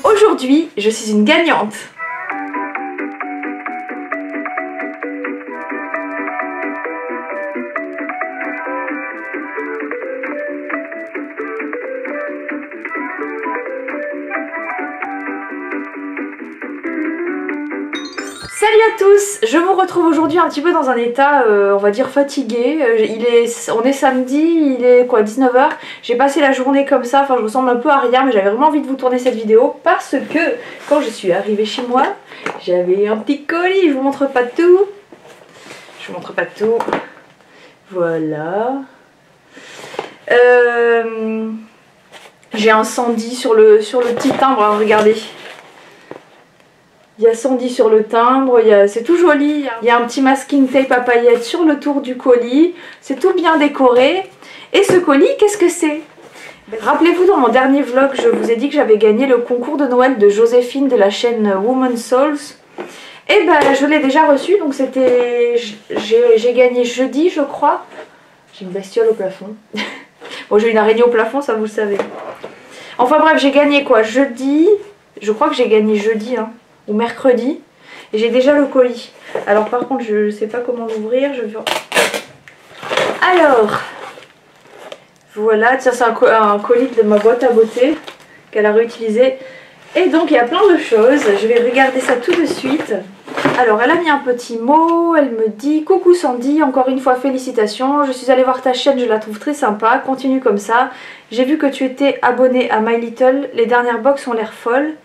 Aujourd'hui, je suis une gagnante. Salut à tous, je vous retrouve aujourd'hui un petit peu dans un état, on va dire fatigué. On est samedi, il est quoi, 19 h. J'ai passé la journée comme ça, enfin je ressemble un peu à rien, mais j'avais vraiment envie de vous tourner cette vidéo parce que quand je suis arrivée chez moi, j'avais un petit colis, je vous montre pas tout. Je vous montre pas tout. Voilà. J'ai un Sandy sur le petit timbre, hein, regardez. Il y a Sandy sur le timbre, c'est tout joli. Il y a un petit masking tape à paillettes sur le tour du colis. C'est tout bien décoré. Et ce colis, qu'est-ce que c'est? Rappelez-vous, dans mon dernier vlog, je vous ai dit que j'avais gagné le concours de Noël de Joséphine de la chaîne Women's Souls. Et ben, je l'ai déjà reçu, donc c'était... J'ai gagné jeudi, je crois. J'ai une bestiole au plafond. Bon, j'ai une araignée au plafond, ça vous le savez. Enfin bref, j'ai gagné quoi? Jeudi. Je crois que j'ai gagné jeudi, hein. Ou mercredi, et j'ai déjà le colis. Alors par contre je sais pas comment l'ouvrir, alors voilà, ça c'est un colis de ma boîte à beauté qu'elle a réutilisé, et donc il y a plein de choses. Je vais regarder ça tout de suite. Alors elle a mis un petit mot, elle me dit: coucou Sandy, encore une fois félicitations, je suis allée voir ta chaîne, je la trouve très sympa, continue comme ça, j'ai vu que tu étais abonnée à My Little, les dernières box ont l'air folles.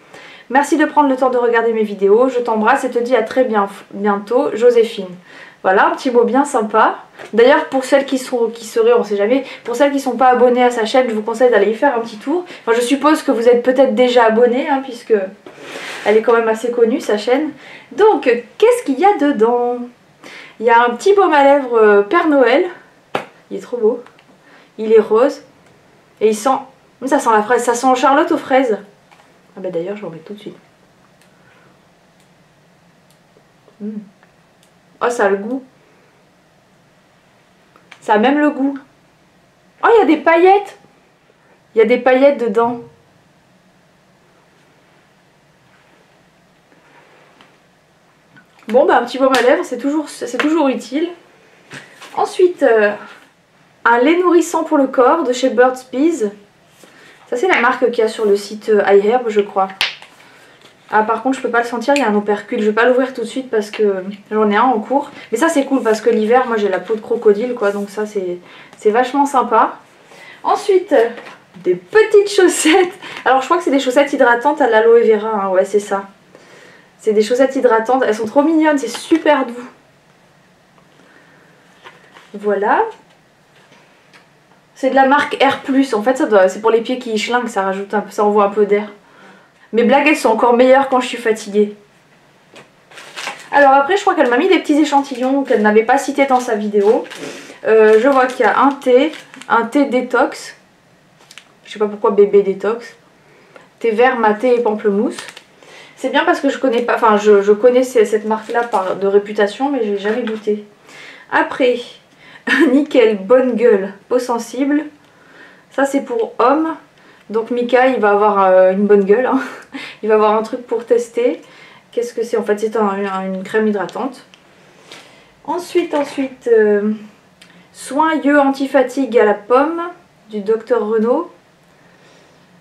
Merci de prendre le temps de regarder mes vidéos, je t'embrasse et te dis à très bientôt, Joséphine. Voilà, un petit mot bien sympa. D'ailleurs, pour celles qui seraient, on sait jamais, pour celles qui ne sont pas abonnées à sa chaîne, je vous conseille d'aller y faire un petit tour. Enfin, je suppose que vous êtes peut-être déjà abonnés, hein, puisque elle est quand même assez connue, sa chaîne. Donc, qu'est-ce qu'il y a dedans? Il y a un petit baume à lèvres Père Noël. Il est trop beau. Il est rose. Et il sent... Ça sent la fraise, ça sent Charlotte aux fraises. Ah bah d'ailleurs je vais en mettre tout de suite. Oh, ça a le goût. Ça a même le goût. Oh, il y a des paillettes. Il y a des paillettes dedans. Bon bah un petit baume à lèvres, c'est toujours utile. Ensuite, un lait nourrissant pour le corps de chez Burt's Bees. Ça c'est la marque qu'il y a sur le site iHerb, je crois. Ah par contre je peux pas le sentir, il y a un opercule. Je vais pas l'ouvrir tout de suite parce que j'en ai un en cours. Mais ça c'est cool parce que l'hiver moi j'ai la peau de crocodile quoi. Donc ça c'est vachement sympa. Ensuite des petites chaussettes. Alors je crois que c'est des chaussettes hydratantes à l'aloe vera, hein. Ouais c'est ça. C'est des chaussettes hydratantes, elles sont trop mignonnes, c'est super doux. Voilà. C'est de la marque Air+, en fait c'est pour les pieds qui schlinguent, ça rajoute un peu, ça envoie un peu d'air. Mes blagues elles sont encore meilleures quand je suis fatiguée. Alors après je crois qu'elle m'a mis des petits échantillons qu'elle n'avait pas cités dans sa vidéo. Je vois qu'il y a un thé détox. Je sais pas pourquoi bébé détox. Thé vert, maté et pamplemousse. C'est bien parce que je connais pas, enfin je connais cette marque là de réputation mais j'ai jamais goûté. Après... Nickel, bonne gueule, peau sensible. Ça c'est pour homme. Donc Mika il va avoir une bonne gueule, hein. Il va avoir un truc pour tester. Qu'est-ce que c'est? En fait c'est une crème hydratante. Ensuite soin yeux anti-fatigue à la pomme du Dr Renaud.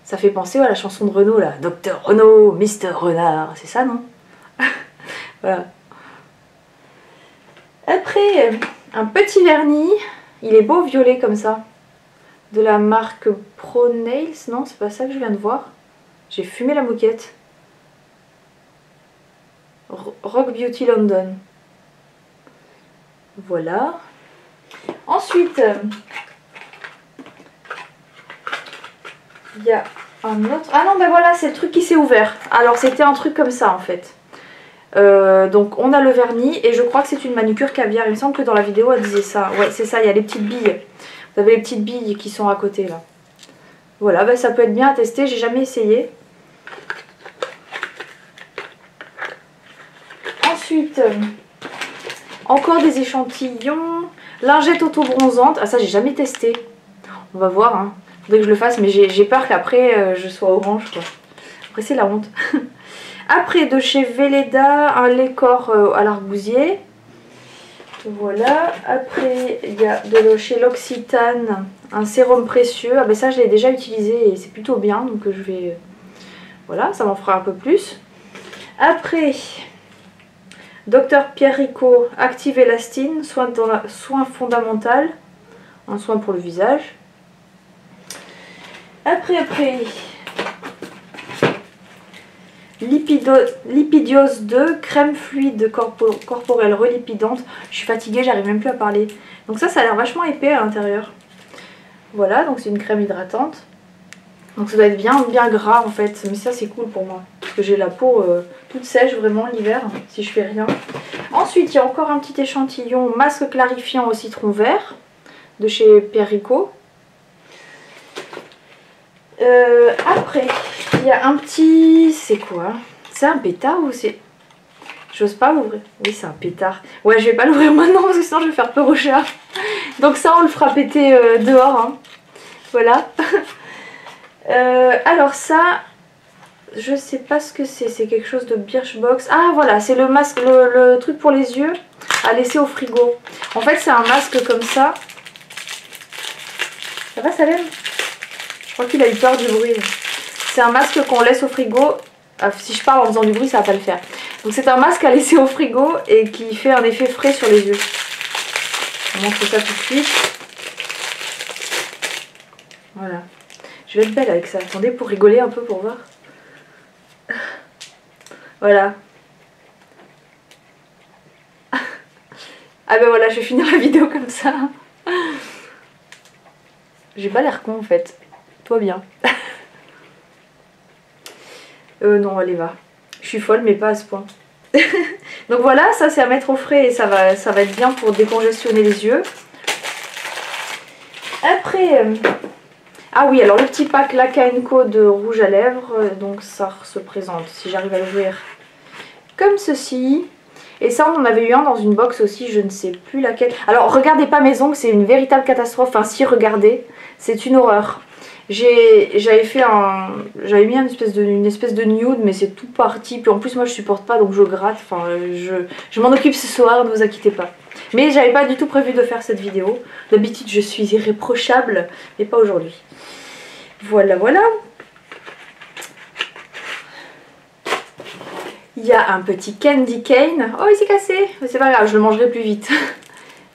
Ça fait penser à la chanson de Renaud là. Dr Renaud, Mr Renard, c'est ça non? Voilà. Après... un petit vernis, il est beau violet comme ça, de la marque Pro Nails, non c'est pas ça que je viens de voir, j'ai fumé la moquette. Rock Beauty London. Voilà. Ensuite, il y a un autre, ah non ben voilà c'est le truc qui s'est ouvert, alors c'était un truc comme ça en fait. Donc on a le vernis et je crois que c'est une manucure caviar, il me semble que dans la vidéo elle disait ça. Ouais c'est ça, il y a les petites billes. Vous avez les petites billes qui sont à côté là. Voilà, bah, ça peut être bien à tester, j'ai jamais essayé. Ensuite, Encore des échantillons. Lingette auto-bronzante. Ah ça j'ai jamais testé. On va voir. Hein. Faudrait que je le fasse mais j'ai peur qu'après je sois orange quoi. Après c'est la honte. Après de chez Velleda, un lait corps à l'argousier. Voilà. Après il y a de chez L'Occitane un sérum précieux. Ah ben ça je l'ai déjà utilisé et c'est plutôt bien. Donc je vais... Voilà, ça m'en fera un peu plus. Après... Dr Pierre Ricot, Active Elastine, soin fondamental, un soin pour le visage. Après, Lipidiose 2, crème fluide corporelle relipidante. Je suis fatiguée, j'arrive même plus à parler. Donc ça a l'air vachement épais à l'intérieur. Voilà, donc c'est une crème hydratante. Donc ça doit être bien gras en fait, mais ça c'est cool pour moi. Parce que j'ai la peau toute sèche vraiment l'hiver, si je fais rien. Ensuite, il y a encore un petit échantillon masque clarifiant au citron vert de chez Pierre Ricot. Après, il y a un petit... C'est quoi? C'est un pétard ou c'est... J'ose pas l'ouvrir. Oui, c'est un pétard. Ouais, je vais pas l'ouvrir maintenant parce que sinon je vais faire peur au chat. Donc ça, on le fera péter dehors. Hein. Voilà. Alors ça... Je sais pas ce que c'est, c'est quelque chose de Birchbox. Ah voilà, c'est le masque, le truc pour les yeux à laisser au frigo. En fait c'est un masque comme ça. Ça va Salem? Je crois qu'il a eu peur du bruit. C'est un masque qu'on laisse au frigo. Ah, si je parle en faisant du bruit ça va pas le faire. Donc c'est un masque à laisser au frigo et qui fait un effet frais sur les yeux. Je vous montre ça tout de suite. Voilà. Je vais être belle avec ça. Attendez pour rigoler un peu pour voir. Voilà. Ah ben voilà, je vais finir la vidéo comme ça. J'ai pas l'air con en fait. Toi bien. Non, allez va. Je suis folle mais pas à ce point. Donc voilà, ça c'est à mettre au frais et ça va être bien pour décongestionner les yeux. Après... Ah oui, alors le petit pack Laca & Co de rouge à lèvres, donc ça se présente, si j'arrive à l'ouvrir, comme ceci. Et ça, on en avait eu un dans une box aussi, je ne sais plus laquelle. Alors, regardez pas mes ongles, c'est une véritable catastrophe. Enfin, si, regardez, c'est une horreur. J'avais mis une espèce de nude, mais c'est tout parti. Puis en plus, moi, je supporte pas, donc je gratte. Enfin, je m'en occupe ce soir, ne vous inquiétez pas. Mais j'avais pas du tout prévu de faire cette vidéo. D'habitude, je suis irréprochable, mais pas aujourd'hui. Voilà, voilà. Il y a un petit candy cane. Oh, il s'est cassé. Mais c'est pas grave, je le mangerai plus vite.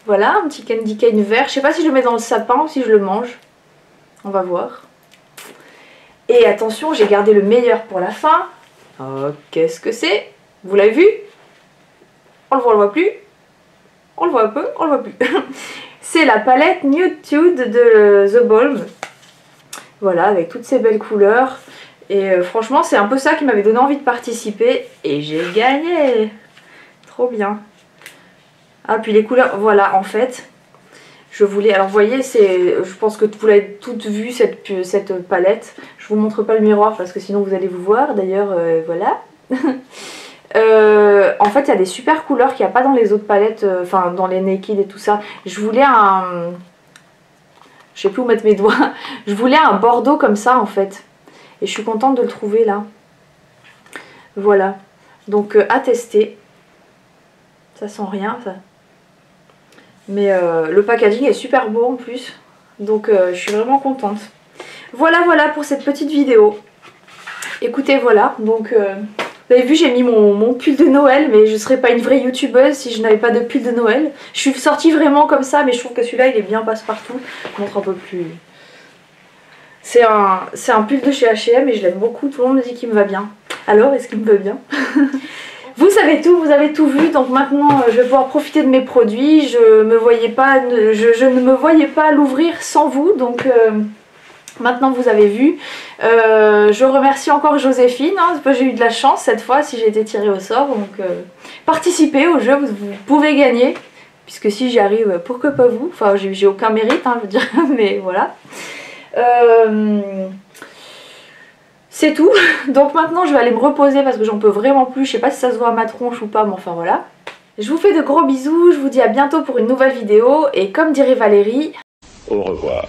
Voilà, un petit candy cane vert. Je sais pas si je le mets dans le sapin ou si je le mange. On va voir. Et attention, j'ai gardé le meilleur pour la fin. Oh, qu'est-ce que c'est? Vous l'avez vu? On le voit plus. On le voit un peu, on le voit plus. C'est la palette Nude Tude de The Balm. Voilà, avec toutes ces belles couleurs. Et franchement, c'est un peu ça qui m'avait donné envie de participer. Et j'ai gagné. Trop bien. Ah, puis les couleurs, voilà, en fait, je voulais... Alors, vous voyez, je pense que vous l'avez toutes vu, cette palette. Je vous montre pas le miroir parce que sinon vous allez vous voir. D'ailleurs, voilà. En fait, il y a des super couleurs qu'il n'y a pas dans les autres palettes, enfin, dans les Naked et tout ça. Je voulais un... Je sais plus où mettre mes doigts. Je voulais un bordeaux comme ça, en fait. Et je suis contente de le trouver, là. Voilà. Donc, à tester. Ça sent rien, ça. Mais le packaging est super beau, en plus. Donc, je suis vraiment contente. Voilà, voilà pour cette petite vidéo. Écoutez, voilà. Donc... Vous avez vu, j'ai mis mon pull de Noël, mais je ne serais pas une vraie youtubeuse si je n'avais pas de pull de Noël. Je suis sortie vraiment comme ça, mais je trouve que celui-là, il est bien passe-partout. Je vous montre un peu plus. C'est un pull de chez H&M et je l'aime beaucoup. Tout le monde me dit qu'il me va bien. Alors, est-ce qu'il me va bien? Vous savez tout, vous avez tout vu. Donc maintenant, je vais pouvoir profiter de mes produits. Je ne me voyais pas l'ouvrir sans vous. Donc... Maintenant vous avez vu, je remercie encore Joséphine, hein, parce que j'ai eu de la chance cette fois si j'ai été tirée au sort, donc participez au jeu, vous pouvez gagner, puisque si j'y arrive, pourquoi pas vous, enfin j'ai aucun mérite, hein, je veux dire, mais voilà. C'est tout, donc maintenant je vais aller me reposer parce que j'en peux vraiment plus, je sais pas si ça se voit à ma tronche ou pas, mais enfin voilà. Je vous fais de gros bisous, je vous dis à bientôt pour une nouvelle vidéo et comme dirait Valérie, au revoir.